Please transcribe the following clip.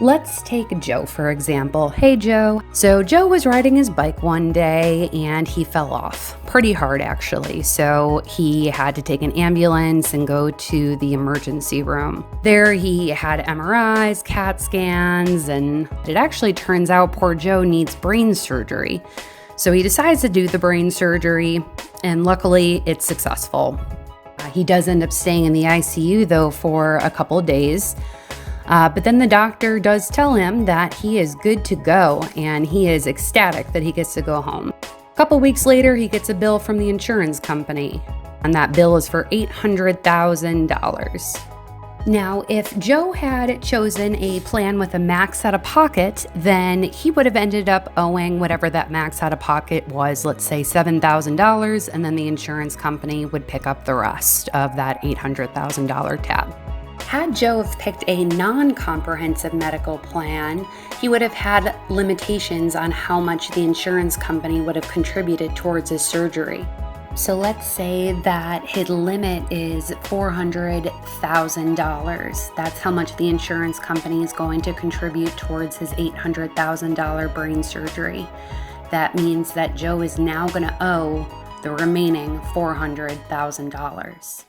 Let's take Joe, for example. Hey, Joe. So Joe was riding his bike one day and he fell off pretty hard, actually. So he had to take an ambulance and go to the emergency room. There he had MRIs, CAT scans, and it actually turns out poor Joe needs brain surgery. So he decides to do the brain surgery, and luckily it's successful. He does end up staying in the ICU though for a couple of days. But then the doctor does tell him that he is good to go, and he is ecstatic that he gets to go home. A couple weeks later, he gets a bill from the insurance company, and that bill is for $800,000. Now, if Joe had chosen a plan with a max out of pocket, then he would have ended up owing whatever that max out of pocket was, let's say $7,000, and then the insurance company would pick up the rest of that $800,000 tab. Had Joe have picked a non-comprehensive medical plan, he would have had limitations on how much the insurance company would have contributed towards his surgery. So let's say that his limit is $400,000. That's how much the insurance company is going to contribute towards his $800,000 brain surgery. That means that Joe is now going to owe the remaining $400,000.